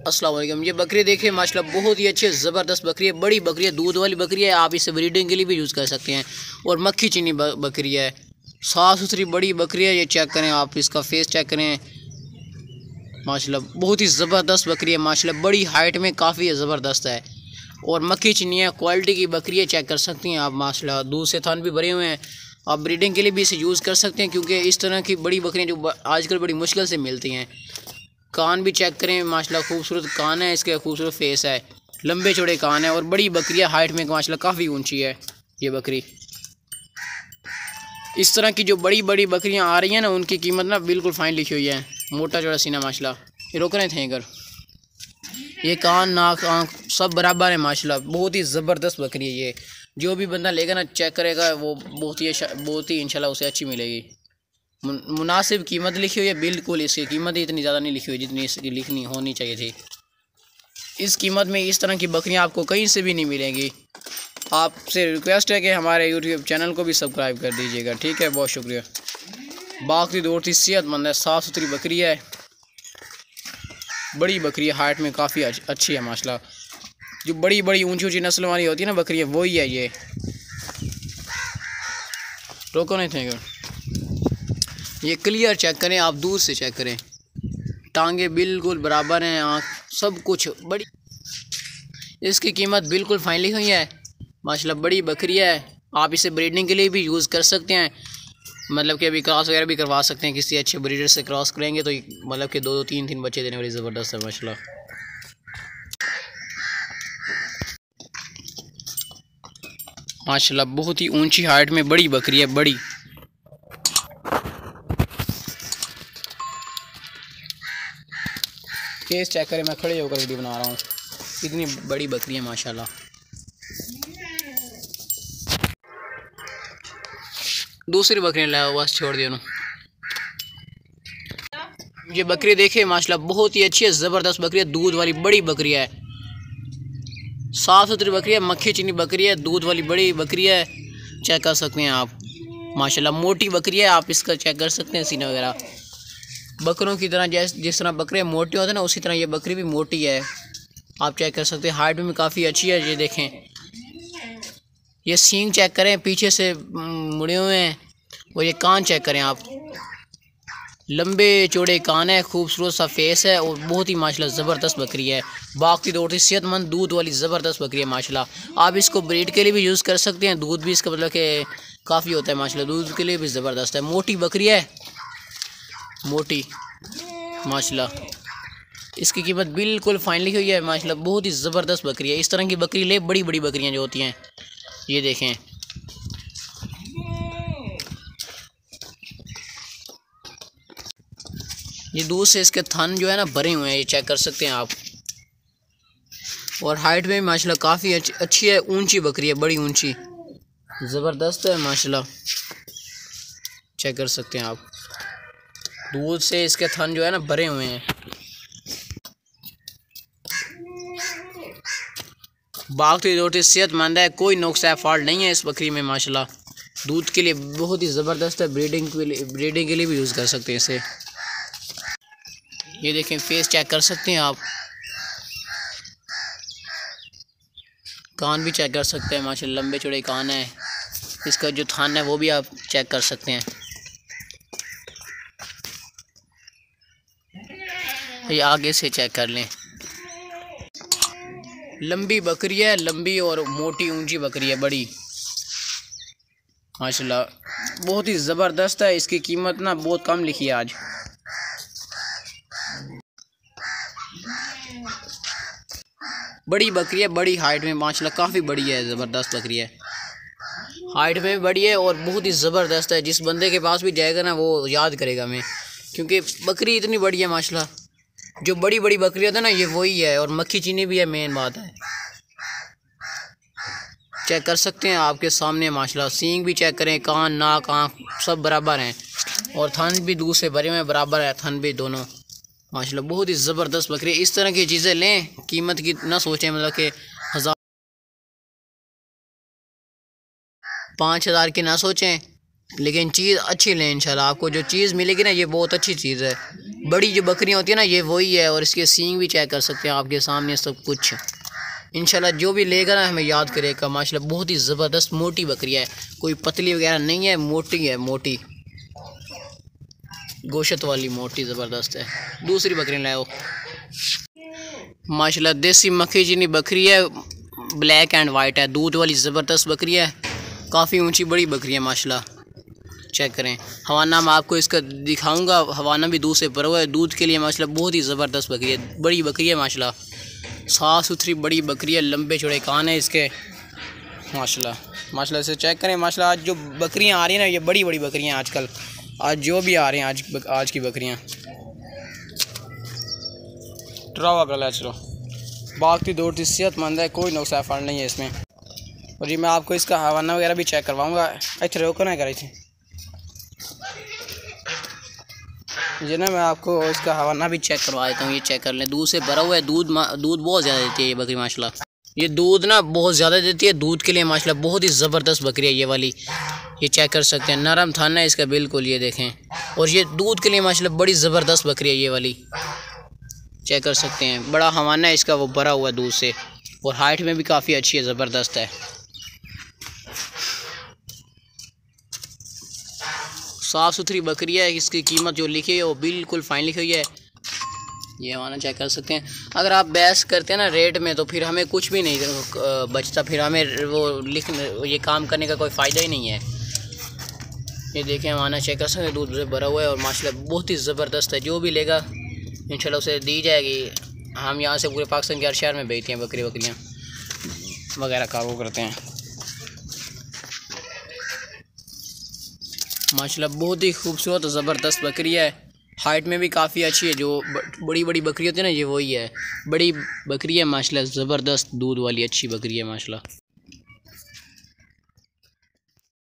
अस्सलाम वालेकुम। ये बकरी देखिए माशाल्लाह बहुत ही अच्छी ज़बरदस्त बकरी है, बड़ी बकरी है, दूध वाली बकरी है। आप इसे ब्रीडिंग के लिए भी यूज़ कर सकते हैं। और मक्खी चीनी बकरी है, साफ़ सुथरी बड़ी बकरी है। ये चेक करें, आप इसका फेस चेक करें, माशाल्लाह बहुत ही ज़बरदस्त बकरी है। माशाल्लाह बड़ी हाइट में काफ़ी ज़बरदस्त है और मक्खी चीनी है, क्वालिटी की बकरी है। चेक कर सकती हैं आप, माशाल्लाह दूध से थन भी भरे हुए हैं। आप ब्रीडिंग के लिए भी इसे यूज़ कर सकते हैं, क्योंकि इस तरह की बड़ी बकरियाँ जो आजकल बड़ी मुश्किल से मिलती हैं। कान भी चेक करें, माशाल्लाह खूबसूरत कान है इसके, खूबसूरत फेस है, लंबे चौड़े कान है और बड़ी बकरी है, हाइट में माशाल्लाह काफ़ी ऊंची है ये बकरी। इस तरह की जो बड़ी बड़ी बकरियां आ रही हैं ना, उनकी कीमत ना बिल्कुल फाइन लिखी हुई है। मोटा चौड़ा सीना माशाल्लाह, ये रोक रहे थे अगर, ये कान नाक आँख सब बराबर है माशाल्लाह। बहुत ही ज़बरदस्त बकरी है ये। जो भी बंदा लेगा ना, चेक करेगा, वो बहुत ही इंशाल्लाह उसे अच्छी मिलेगी। मुनासिब कीमत लिखी हुई है बिल्कुल। इसकी कीमत इतनी ज़्यादा नहीं लिखी हुई जितनी इसकी लिखनी होनी चाहिए थी। इस कीमत में इस तरह की बकरियां आपको कहीं से भी नहीं मिलेंगी। आपसे रिक्वेस्ट है कि हमारे यूट्यूब चैनल को भी सब्सक्राइब कर दीजिएगा, ठीक है। बहुत शुक्रिया। बाकी दौड़ती सेहतमंद है, साफ़ सुथरी बकरी है, बड़ी बकरी है, हाइट में काफ़ी अच्छी है माशाल्लाह। जो बड़ी बड़ी ऊंची ऊंची नस्ल वाली होती है ना बकरी, वही है ये। रोको नहीं थे, ये क्लियर चेक करें आप, दूर से चेक करें, टांगे बिल्कुल बराबर हैं, आँख सब कुछ बड़ी। इसकी कीमत बिल्कुल फाइनली हुई है माशाल्लाह। बड़ी बकरी है, आप इसे ब्रीडिंग के लिए भी यूज़ कर सकते हैं। मतलब कि अभी क्रॉस वगैरह भी करवा सकते हैं, किसी अच्छे ब्रीडर से क्रॉस करेंगे तो मतलब कि दो तीन तीन बच्चे देने वाली ज़बरदस्त है माशाल्लाह। माशाल्लाह बहुत ही ऊंची हाइट में बड़ी बकरी है, बड़ी। केस चेक करें, मैं खड़े होकर वीडियो बना रहा हूँ, इतनी बड़ी बकरी है माशाल्लाह। दूसरी बकरी लाया बस छोड़ दिया ना। ये बकरी देखिए माशाल्लाह बहुत ही अच्छी है, ज़बरदस्त बकरी है, दूध वाली बड़ी बकरी है, साफ़ सुथरी बकरी है, मक्खी चीनी बकरी है, दूध वाली बड़ी बकरी है। चेक कर सकते हैं आप, माशाल्लाह मोटी बकरी है। आप इसका चेक कर सकते हैं सीना वगैरह, बकरों की तरह जिस तरह बकरे मोटे होते हैं ना, उसी तरह ये बकरी भी मोटी है। आप चेक कर सकते हैं, हाइट में काफ़ी अच्छी है। ये देखें, ये सींग चेक करें, पीछे से मुड़े हुए हैं। और ये कान चेक करें आप, लंबे चौड़े कान है, खूबसूरत सा फेस है और बहुत ही माशाल्लाह ज़बरदस्त बकरी है। बाकी दौड़ती सेहतमंद दूध वाली ज़बरदस्त बकरी है माशाल्लाह। आप इसको ब्रीड के लिए भी यूज़ कर सकते हैं, दूध भी इसका मतलब कि काफ़ी होता है माशाल्लाह, दूध के लिए भी ज़बरदस्त है। मोटी बकरी है, मोटी माशाल्लाह। इसकी कीमत बिल्कुल फाइनली हुई है माशाल्लाह। बहुत ही ज़बरदस्त बकरी है। इस तरह की बकरी ले, बड़ी बड़ी बकरियां जो होती हैं, ये देखें, ये दूध से इसके थन जो है ना भरे हुए हैं, ये चेक कर सकते हैं आप। और हाइट में माशाल्लाह काफ़ी अच्छी है, ऊंची बकरी है, बड़ी ऊंची ज़बरदस्त है माशाल्लाह। चेक कर सकते हैं आप, दूध से इसके थन जो है ना भरे हुए हैं। बाकी दौड़ती सेहतमंद है, कोई नुक्स फॉल्ट नहीं है इस बकरी में माशाल्लाह। दूध के लिए बहुत ही ज़बरदस्त है, ब्रीडिंग के लिए भी यूज़ कर सकते हैं इसे। ये देखें, फेस चेक कर सकते हैं आप, कान भी चेक कर सकते हैं माशाल्लाह, लंबे चौड़े कान है। इसका जो थान है वो भी आप चेक कर सकते हैं। ये आगे से चेक कर लें, लंबी बकरी है, लंबी और मोटी ऊंची बकरी है, बड़ी माशाल्लाह बहुत ही ज़बरदस्त है। इसकी कीमत ना बहुत कम लिखी है आज। बड़ी बकरी है, बड़ी हाइट में माशाल्लाह काफ़ी बड़ी है, ज़बरदस्त बकरी है, हाइट में भी बड़ी है और बहुत ही ज़बरदस्त है। जिस बंदे के पास भी जाएगा ना, वो याद करेगा हमें, क्योंकि बकरी इतनी बड़ी है माशाल्लाह। जो बड़ी बड़ी बकरी होती है ना, ये वही है। और मक्खी चीनी भी है, मेन बात है। चेक कर सकते हैं आपके सामने माशाल्लाह, सींग भी चेक करें, कान नाक आँख सब बराबर हैं और थन भी दूध से भरे हुए बराबर है, थन भी दोनों माशाल्लाह। बहुत ही ज़बरदस्त बकरी। इस तरह की चीज़ें लें, कीमत की ना सोचें, मतलब कि 1000 5,000 की ना सोचें, लेकिन चीज़ अच्छी लें इंशाल्लाह। आपको जो चीज़ मिलेगी ना ये बहुत अच्छी चीज़ है। बड़ी जो बकरियाँ होती है ना ये वही है, और इसके सींग भी चेक कर सकते हैं आपके सामने सब कुछ। इंशाल्लाह जो भी लेगा ना हमें याद करेगा। माशाल्लाह बहुत ही ज़बरदस्त मोटी बकरी है, कोई पतली वगैरह नहीं है, मोटी है, मोटी गोश्त वाली मोटी ज़बरदस्त है। दूसरी बकरी लाओ। माशाल्लाह देसी मक्खी चीनी बकरी है, ब्लैक एंड वाइट है, दूध वाली ज़बरदस्त बकरी है, काफ़ी ऊंची बड़ी बकरी है माशाल्लाह। चेक करें। हवाना मैं आपको इसका दिखाऊंगा, हवाना भी दूध से भरा हुआ है। दूध के लिए माशाल्लाह बहुत ही ज़बरदस्त बकरी है, बड़ी बकरी है माशाल्लाह, साफ़ सुथरी बड़ी बकरी है, लंबे चौड़े कान है इसके माशाल्लाह। माशाल्लाह से चेक करें। माशाल्लाह आज जो बकरियां आ रही हैं ना ये बड़ी बड़ी बकरियां आजकल, आज जो भी आ रही हैं आज की बकरियां ट्रावा कर ले। चलो भागती दौड़ती सेहतमंद है, कोई नुकसान फल नहीं है इसमें। और जी मैं आपको इसका हवाना वगैरह भी चेक करवाऊँगा। अच्छा रोको ना करी थी जी ना, मैं आपको इसका हवाना भी चेक करवा देता हूँ। ये चेक कर लें, दूध से भरा हुआ है, दूध बहुत ज़्यादा देती है ये बकरी माशाल्लाह। ये दूध ना बहुत ज़्यादा देती है, दूध के लिए माशाल्लाह बहुत ही ज़बरदस्त बकरी है ये वाली। ये चेक कर सकते हैं, नरम थाना है इसका बिल्कुल, ये देखें। और ये दूध के लिए माशाल्लाह बड़ी ज़बरदस्त बकरी है ये वाली, चेक कर सकते हैं। बड़ा हवाना है इसका, वो भरा हुआ है दूध से, और हाइट में भी काफ़ी अच्छी है, ज़बरदस्त है। साफ़ सुथरी बकरी है। इसकी कीमत जो लिखी है वो बिल्कुल फाइन लिखी हुई है, ये हमारा चेक कर सकते हैं। अगर आप बहस करते हैं ना रेट में तो फिर हमें कुछ भी नहीं बचता, फिर हमें वो ये काम करने का कोई फ़ायदा ही नहीं है। ये देखें हमारा चेक कर सकते हैं, दूध से भरा हुआ है और माशाल्लाह बहुत ही ज़बरदस्त है। जो भी लेगा इंशाल्लाह उसे दी जाएगी। हम यहाँ से पूरे पाकिस्तान के हर शहर में बेचते हैं बकरियाँ वगैरह कार्गो करते हैं। माशाल्लाह बहुत ही खूबसूरत ज़बरदस्त बकरी है, हाइट में भी काफ़ी अच्छी है। जो बड़ी बड़ी बकरी होती है ना ये वही है, बड़ी बकरी है माशाल्लाह, ज़बरदस्त दूध वाली अच्छी बकरी है माशाल्लाह।